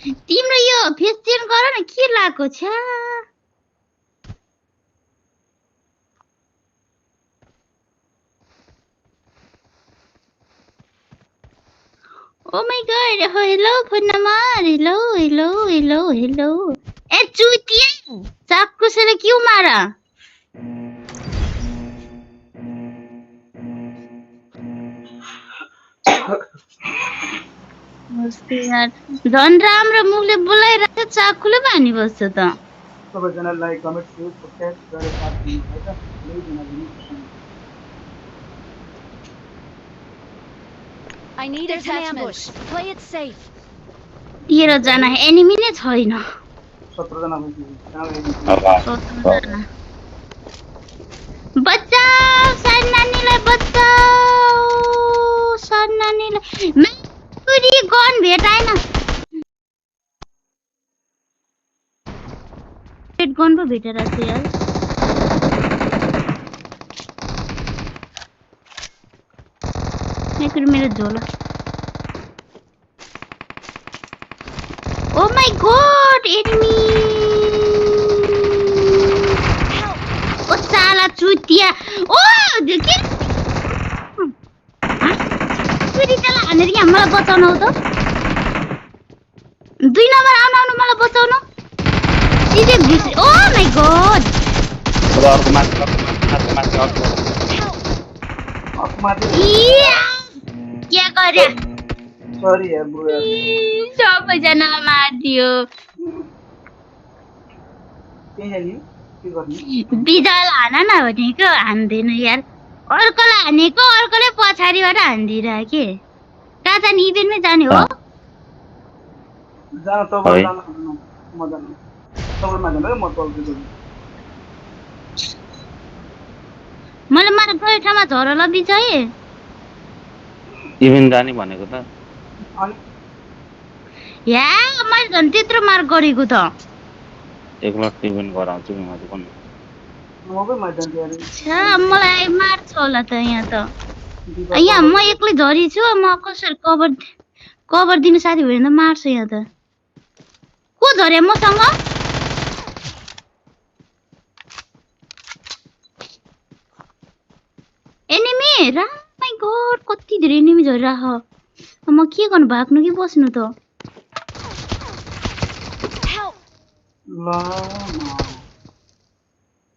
तिम्रो यो face change गर न के लाको छ Oh my god, hello phone number, hello. ए चुतिया चाकु से क्यों मारा मस्ती यार झन् राम्रो मुखले बोलाइरहेको चाकुले बानी बस्छ त सबैजनालाई कमेन्ट सेयर सब्स्क्राइब गरेर साथ दिनु है त सबैजना पनि I need an ambush. Play it safe. 13 जना एनिमी नै छैन 17 जना बचाऊ सान्नानीलाई बचाऊ सान्नानीलाई माकुरी गन भेटाएन रेड गन पो भेटेर छ यार माकुरी मेरो झोला Oh my god, enemy! Oh, साला चुतिया! Oh, के? फेरि त्यसलाई हानेर यहाँ मलाई बचाउन हो त? 2 नम्बर आउनु मलाई बचाउन? सिधै घुसे. Oh my god! क्या गर्या? सरी यार ब्रो सबैजना मारिदियो बिजल हान न भनेको हान्दैन यार अर्कोलाई हानेको अर्कोले पछाडिबाट हान्दिरह के कहाँ जाने इभेन्टमै जाने हो जान तपाईँ जान म जान तपाईँ मान्छे म तल्छु मैले मार गए ठाउँमा झरला बिचाए इभेन्ट जाने भनेको त या मैले झन् त्यत्रो मार गरेको त एक लाख इभेन्ट गराउँछु नि मैले पनि मलाई मार्छ होला त यहाँ त यहाँ म एक्लै झरी छु म कसरी कभर दिनु साथी भयो भने त मार्छ यहाँ त को झर्या मसँग एनिमी रामाइ गड कति धेरै एनिमी झरिराख म के गर्नु भाग्नु कि बस्नु त ल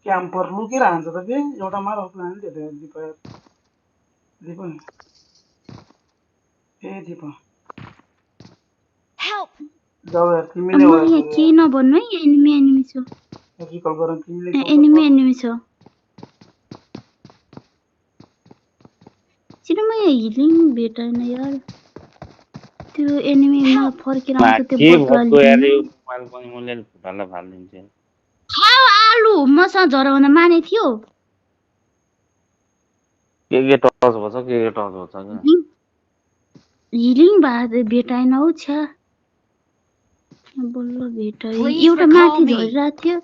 क्याम्पर लुकेर हान्छ त के एउटा मार प्लान दियो दिप दिप ए दिप Help! जाऊ यार तिमीले म यहाँ के नभन्नु है एनिमी छ रिकल गरौँ तिमीले एनिमी छ चिन म यहाँ हिलिङ भेटाएन यार त्यो एनिमी म फर्केर आउँछ त्यो बदला मोबाइल पनि मैले फुटाल्न फाल्दिन्छु खाऊ आलु मसँग झराउन माने थियो के टच भन्छ के टच भन्छ हिलिङ भेटाएन हौ छ्या बल्ल भेटाए एउटा माथि झरिरहेको थियो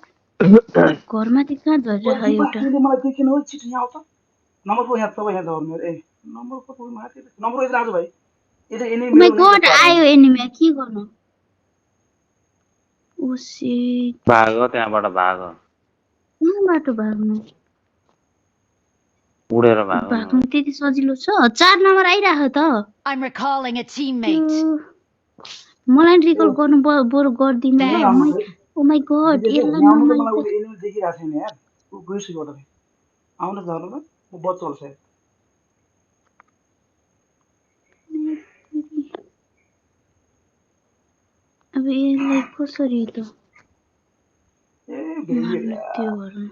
घरमाथि कहाँ झरिरहेको एउटा मलाई देखेन हो छिटो यहाँ आउँछ नम्बरको यहाँ सबै यहाँ झर्नु ए नम्बरको कोही माथि नम्बर यति राजु भाइ यता एनिमी माइ गॉड आयो एनिमी के गर्नु ओ शिट भागो त्यहाँबाट भागो कहाँबाट भाग्नु उडेर भागो भाग्नु त्यति सजिलो छ 4 नम्बर आइराख त I'm recalling a teammate. मलाई रिकल गर्नु बरु गर्दिनु है ओ माइ गॉड यसलाई मलाई एनिमी देखिरहेको छैन यार गइसक्यो त आउन झर्नु म बच्चा होला सायद अब यसलाई कसरी त ए भेरियो त्यो गर्नु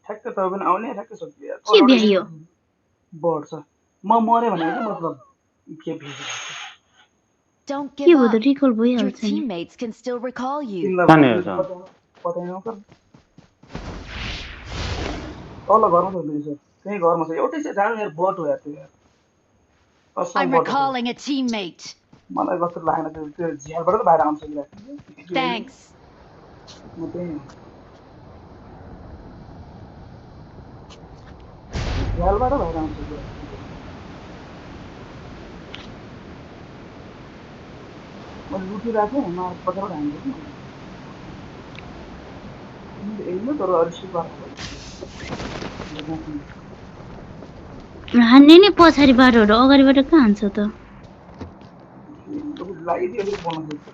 ठ्याक्क त पनि आउने ठ्याक्क सक्यो यार के भ्यायो बढ्छ म मरे भने के मतलब के भेरियो Don't के give भयो up. त रिकल Your भइहाल्छ नि teammates can still recall you. पताउनु कर तल घरमा छ सर त्यही घरमा छ एउटै छ जानु यार बट हो यार त्यो यार I'm recalling a teammate. मलाई कस्तो लागेन त्यो झ्यालबाट त बाहिर आउँछ नि Thanks. म त्यही झ्यालबाट बाहिर आउँछ त्यो। 4 मैले लुटिरहेको थिएँ म पछाडि हान्दै एरिया तर रिसिभ गरेर हान्ने नि पछाडि बाटोहरू अगाडिबाट कहाँ हान्छ त लगाइदियो अलिक बनाउँछु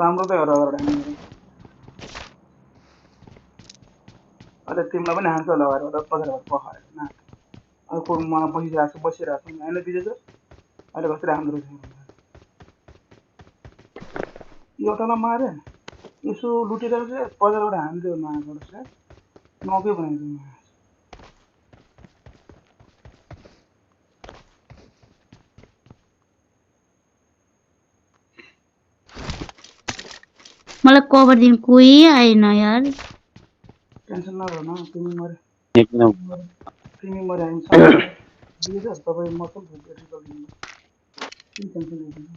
राम्रो त हेर अगाडि हान्ने अहिले तिमीलाई पनि हान्छ होला अगाडि पछाडि पखाएर न अब को बसिरहेको छु होइन दिँदैछ अहिले कसरी हाम्रो रहेछ एउटालाई मारे यसो लुटिरहेको छ पछाडिबाट हान्थ्यो माबाट सायद नकै बनाइदियो मलाई कभर दिनु कोही आएन यार टेन्सन नगर न तिमी मरे एकदम तिमी मरे हामी सबै दिएछ तपाईँ मतलब रिकल दिनु किन टेन्सन लिनु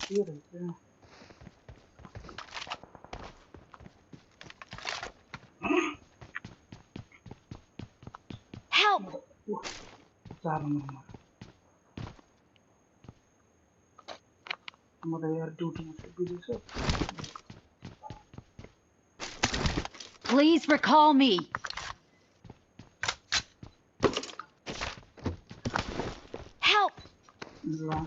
के रहेछ Help! 4 नम्बर म त यार ड्युटीमा छु बिजी छु Please recall me. Help! ल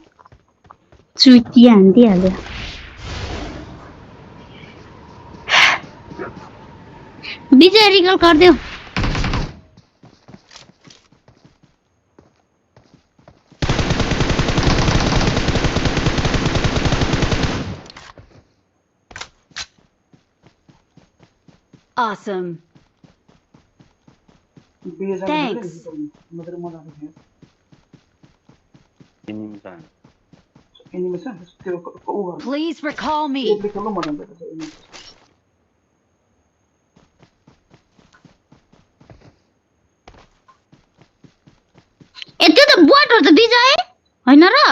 चुइती हान्दिहाल्यो विजय रिकल गरिदेऊ Awesome. बिहे Thanks. म त मजा आएको तिमी एनिमेसन त्यो उ गर्नु Please recall me. एकले खेल्नु मजा आउँछ ए त्यो त बोट हो त विजय होइन र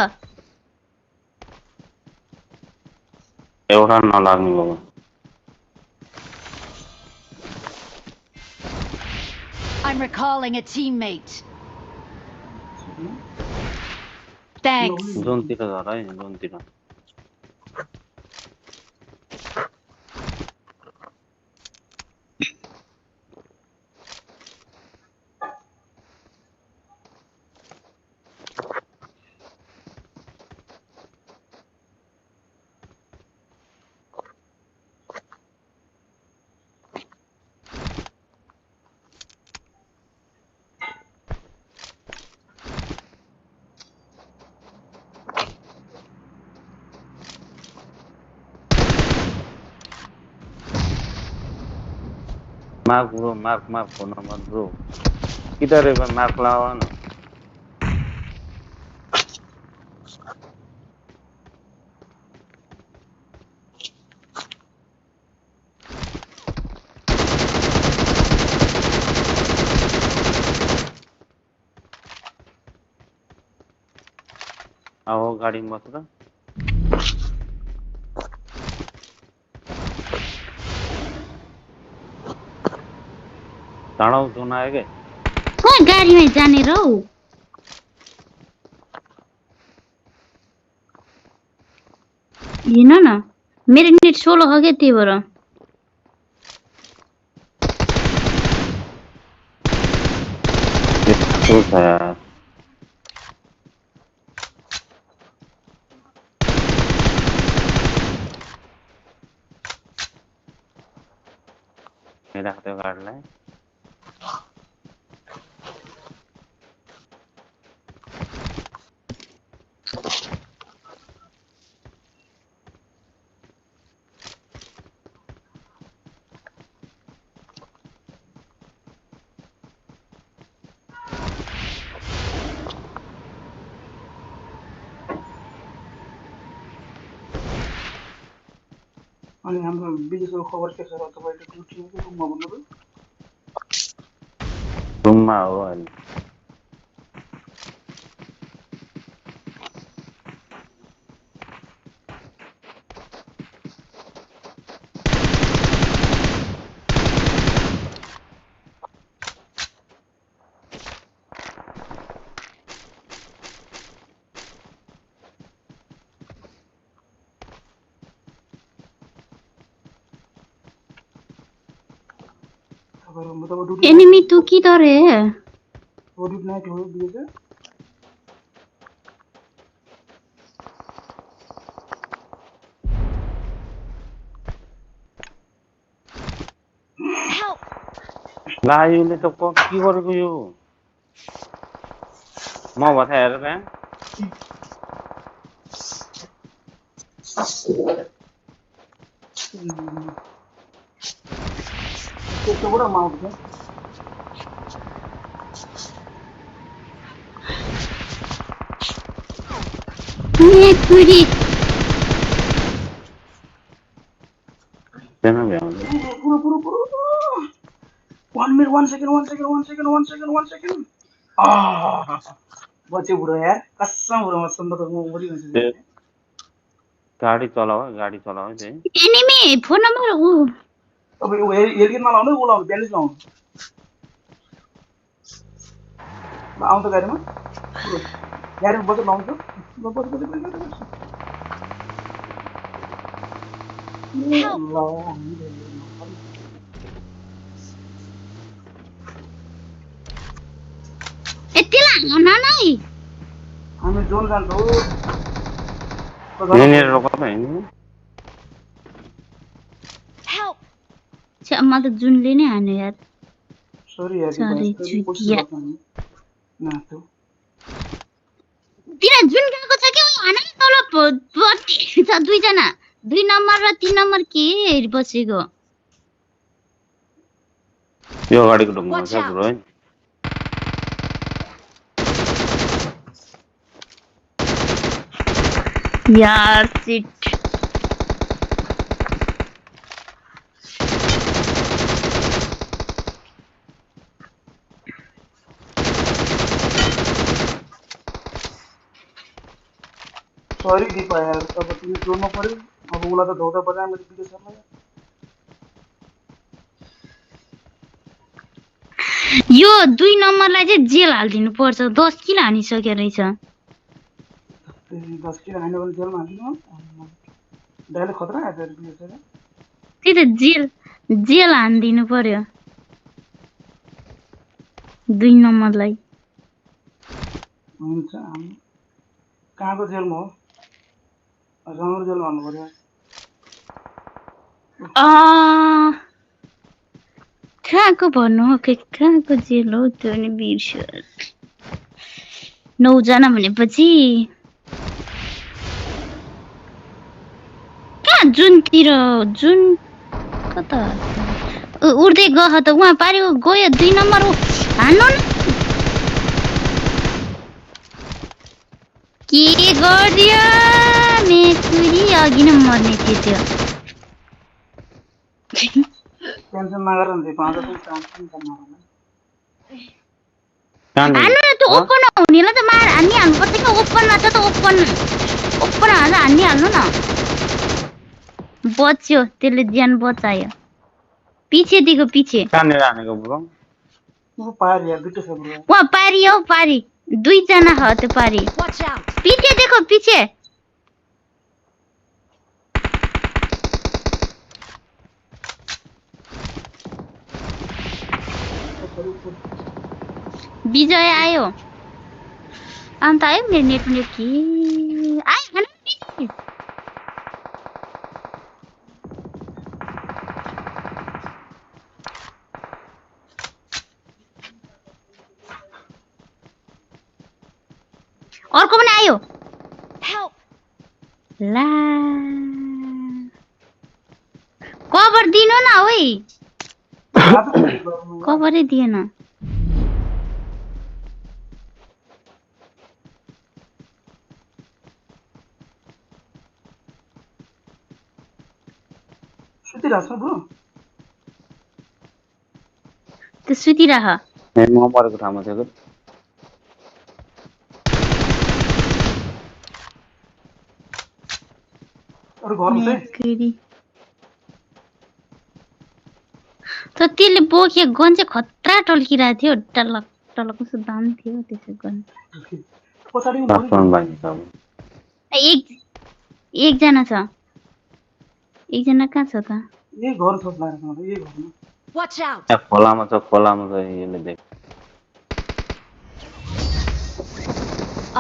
एउटा नलाग्ने बाबु I'm recalling a teammate. Thanks. जोनतिर झर है जोनतिर Mark bro Mark phone number bro किधर है मार्क लावा ना आओ गाड़ी में बस टाढा जोन आयो के खोइ गाडीमै जाने रौ हेर्न न मेरो नेट 16 हो के त्यही भएर यस्तो छ यार मेरा खाते काढलाय अनि हाम्रो विदेशको खबर के छ र तपाईले ड्युटी को रुममा भन्नुभयो रुममा हो अहिले तपाईहरु मतलब ड्युटी एनिमी तू किधर है? ड्युटी नाइट हो विदेश Help! ला यसले त के गरेको यो म भथा हेरेर त्यस्तोबाट माउट छ मेकुरी त्यहाँ भ्याउँछ पुरो पुरो पुरो 1 minute 1 second 1 second 1 second 1 second 1 second बच्चे बुढो यार कसम बुढो म सुन्दा त म मरि गन्छु गाडी चलाऊ चाहिँ एनिमी फोन नम्बर ऊ अब यो हेलिकन नलाउनु उलाउनु ब्यान्डेज लाउनु ल आउँ त गाडीमा गाडीमा बसेर लाउँछ ल बस बस यतिलाई हान नै हामी जोन जान्छौँ यहाँनिर रोक्नु हैन Help! छ्या म त जुनले नै हान्यो यार सरी यार सरी चुतिया नातो तिरा जुन गएको छ के हान नि तल छ दुई जना 2 नम्बर र 3 नम्बर के हेरि बसेको यो गाडीको ढुङ्गा Watch छ out. ब्रो है यार सिट सरी दिपा यार अब तिमी जोनमा पर्यो अब उला त धौता बजाए मैले भिडियो सर्ला यो 2 नम्बरलाई चाहिँ जेल हाल्दिनु पर्छ 10 किल हानिसक्यो रहेछ 10 किलो हान्यो भने जेलमा हाल्दिनु डाइरेक्ट खतरा आयो फेरि भिडियो सर त्यही त जेल हानिदिनु पर्यो 2 नम्बरलाई हुन्छ हामी कहाँको जेलमा हो राम्रो जेलमा हाल्नु पर्यो कहाँको भन्नु हो कि कहाँको जेल हो त्यो नि बिर्स्यो 9 जना भनेपछि कहाँ जुन कता उड्दै गयो त उहाँ पारेको गयो 2 नम्बर हो हान्नु न के गरिदियो मेकुरी अघि नै मर्ने थियो त्यो टेन्सन नगर नि पाउँछ त चान्स पनि छैन हान्नु न त्यो ओपन हुनेलाई त मार हान्ने हाल्नुपर्छ कि ओपनमा छ त ओपन हाल्दा हान्ने हाल्नु न बच्यो त्यसले ज्यान बचायो पिछेदेखिको पछि कहाँनिर हानेको ब्रो ऊ पार यार दुईटा छ ब्रो वहाँ पारी हौ पारी 2 जना हो त्यो पारी Watch out! पिछे देखो पिछे विजय आयो अन्त आयो मेरो नेट पनि के आयो भन पिछे अर्को पनि आयो Help! ला कभर दिनु न ओइ कभरै दिएन सुतिरहेको छ ब्रो त्यो सुतिरह ए म मरेको ठाउँमा थियो कि अरू घरमा चाहिँ नेकेरी त त्यसले बोके गन चाहिँ खतरा टल्किरहेको थियो टलक टलक कस्तो दाम थियो त्यसो गन पछाडि पासवान भाइ सब एकजना छ एकजना कहाँ छ त यही घर छ लागेको यही घरमा Watch out! यहाँ खोलामा छ यसले देख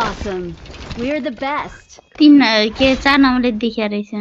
Awesome. We're the best. 3 के 4 नम्बरले देखिया रहेछ